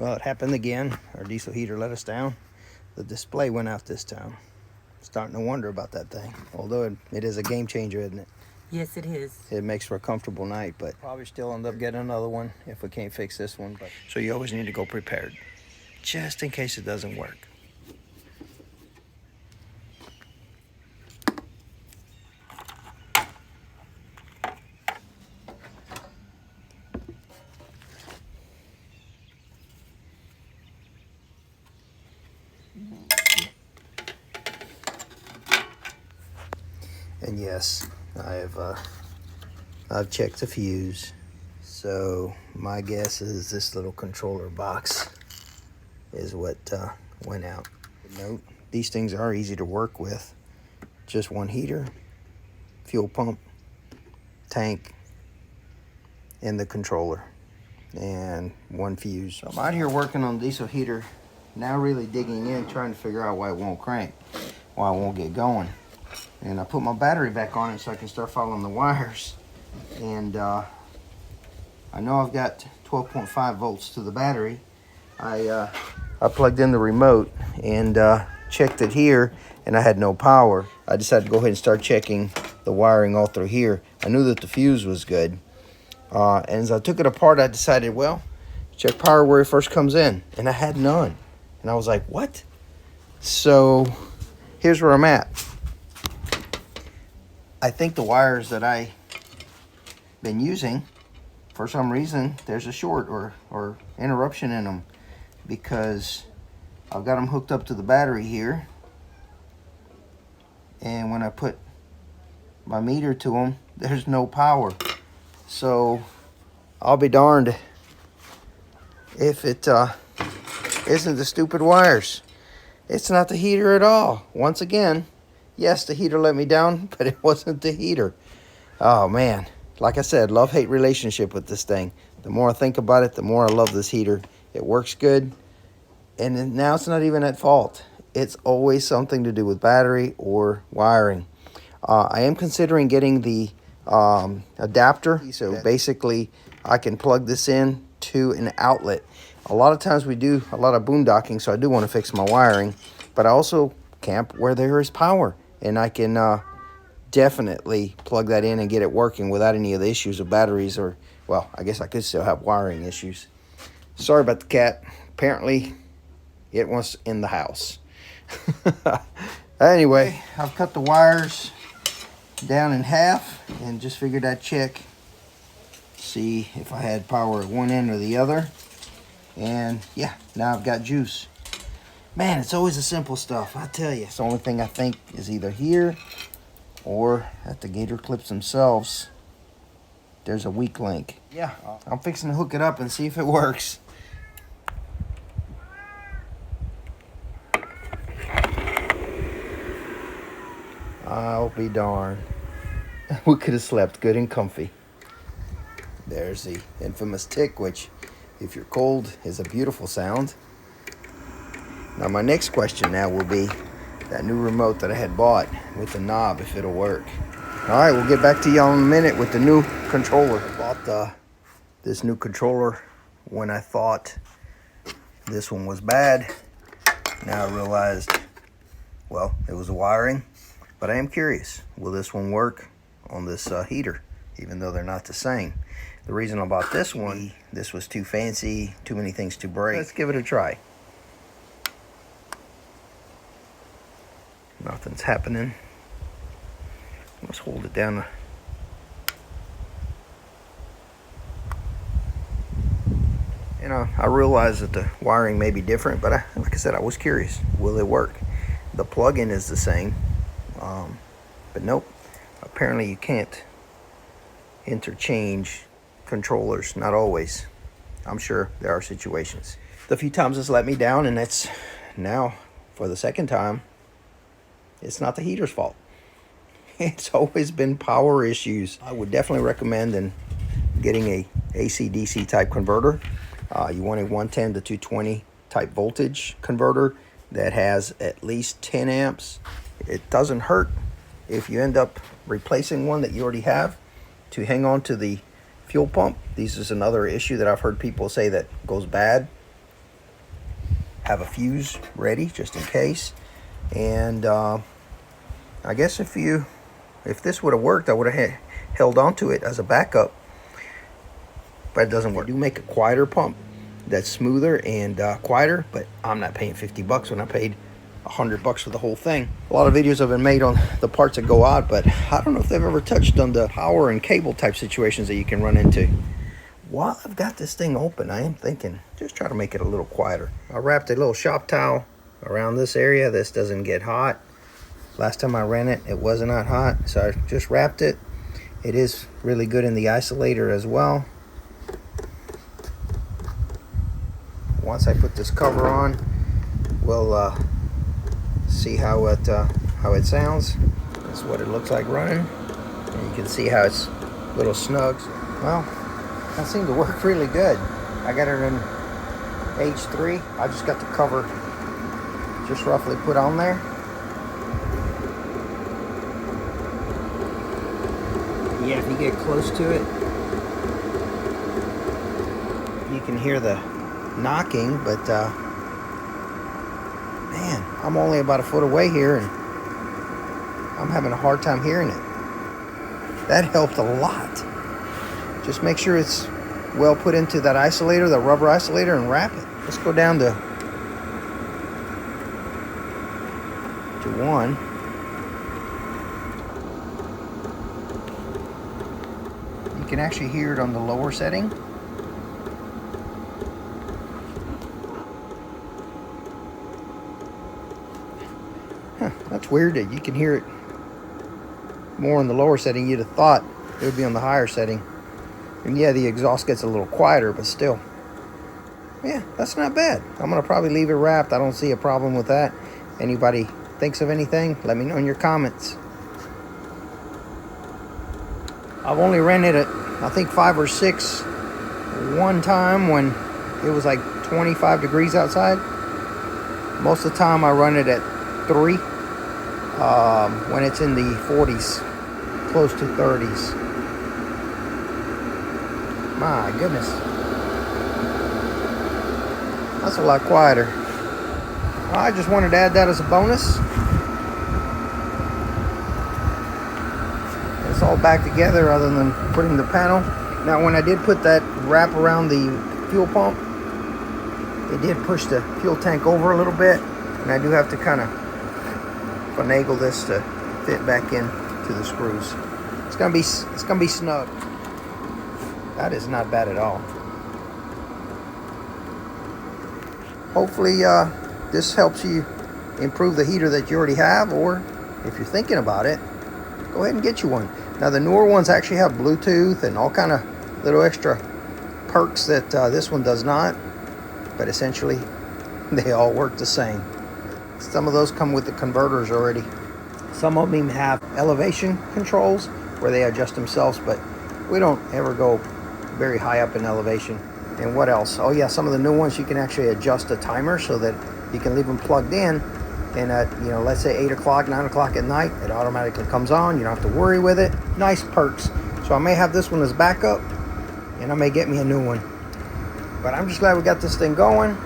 Well, it happened again. Our diesel heater let us down. The display went out this time. Starting to wonder about that thing. Although it is a game changer, isn't it? Yes, it is. It makes for a comfortable night, but probably still end up getting another one if we can't fix this one. But so you always need to go prepared, just in case it doesn't work. And yes, I've checked the fuse. So my guess is this little controller box is what went out. Note, these things are easy to work with. Just one heater, fuel pump, tank, and the controller, and one fuse. So I'm out here working on the diesel heater, now really digging in, trying to figure out why it won't crank, why it won't get going. And I put my battery back on it so I can start following the wires. And I know I've got 12.5 volts to the battery. I plugged in the remote and checked it here, and I had no power. I decided to go ahead and start checking the wiring all through here. I knew that the fuse was good. And as I took it apart, I decided, well, check power where it first comes in. And I had none. And I was like, what? So here's where I'm at. I think the wires that I've been using, for some reason, there's a short or interruption in them, because I've got them hooked up to the battery here. And when I put my meter to them, there's no power. So I'll be darned if it isn't the stupid wires. It's not the heater at all. Once again, yes, the heater let me down, but it wasn't the heater. Oh man, like I said, love-hate relationship with this thing. The more I think about it, the more I love this heater. It works good, and now it's not even at fault. It's always something to do with battery or wiring. I am considering getting the adapter, so basically I can plug this in to an outlet. A lot of times we do a lot of boondocking, so I do want to fix my wiring, but I also camp where there is power, and I can definitely plug that in and get it working without any of the issues of batteries, or, well, I guess I could still have wiring issues. Sorry about the cat. Apparently it was in the house. Anyway, I've cut the wires down in half and just figured I'd check, see if I had power at one end or the other. And yeah, now I've got juice. Man, it's always the simple stuff, I tell you. It's the only thing I think is either here or at the gator clips themselves. There's a weak link. Yeah, I'm fixing to hook it up and see if it works. I'll be darned. We could have slept good and comfy. There's the infamous tick, which, if you're cold, is a beautiful sound. Now my next question now will be that new remote that I had bought with the knob, if it'll work. All right, we'll get back to y'all in a minute with the new controller. I bought this new controller when I thought this one was bad. Now I realized, well, it was the wiring. But I am curious, will this one work on this heater, even though they're not the same? The reason I bought this one, this was too fancy, too many things to break. Let's give it a try. Nothing's happening. Let's hold it down. And I realize that the wiring may be different, but like I said, I was curious. Will it work? The plug-in is the same. But nope, apparently you can't interchange controllers, not always. I'm sure there are situations. The few times it's let me down, and it's now for the second time, it's not the heater's fault. It's always been power issues. I would definitely recommend getting a AC/DC type converter. You want a 110 to 220 type voltage converter that has at least 10 amps. It doesn't hurt if you end up replacing one that you already have to hang on to the fuel pump. This is another issue that I've heard people say that goes bad. have a fuse ready just in case. And I guess if this would have worked, I would have held on to it as a backup, but it doesn't work. They do make a quieter pump that's smoother and quieter, but I'm not paying 50 bucks when I paid $100 for the whole thing. A lot of videos have been made on the parts that go out, but I don't know if they've ever touched on the power and cable type situations that you can run into. While I've got this thing open, I am thinking, just try to make it a little quieter. I wrapped a little shop towel around this area. This doesn't get hot. Last time I ran it, it was not hot, so I just wrapped it. It is really good in the isolator as well. Once I put this cover on, we'll see how it sounds. That's what it looks like running. And you can see how it's a little snug. Well, that seemed to work really good. I got it in H3. I just got the cover just roughly put on there. Yeah, if you get close to it, you can hear the knocking, but man, I'm only about a foot away here and I'm having a hard time hearing it. That helped a lot. Just make sure it's well put into that isolator, the rubber isolator, and wrap it. Let's go down to 1. You can actually hear it on the lower setting. That's weird that you can hear it more on the lower setting. You'd have thought it would be on the higher setting. And yeah, the exhaust gets a little quieter, but still. Yeah, that's not bad. I'm going to probably leave it wrapped. I don't see a problem with that. Anybody thinks of anything, let me know in your comments. I've only ran it at, I think, 5 or 6 one time when it was like 25 degrees outside. Most of the time I run it at 3 when it's in the 40s, close to 30s. My goodness, that's a lot quieter. I just wanted to add that as a bonus. It's all back together other than putting the panel. Now when I did put that wrap around the fuel pump, it did push the fuel tank over a little bit, and I do have to kind of finagle this to fit back in to the screws. It's gonna be snug. That is not bad at all. Hopefully this helps you improve the heater that you already have, or if you're thinking about it, go ahead and get you one. Now the newer ones actually have Bluetooth and all kind of little extra perks that this one does not, but essentially they all work the same. Some of those come with the converters already. Some of them even have elevation controls where they adjust themselves, but we don't ever go very high up in elevation. And what else? Oh yeah, some of the new ones you can actually adjust the timer so that you can leave them plugged in, and at, you know, let's say 8 o'clock, 9 o'clock at night, it automatically comes on. You don't have to worry with it. Nice perks. So I may have this one as backup, and I may get me a new one. But I'm just glad we got this thing going.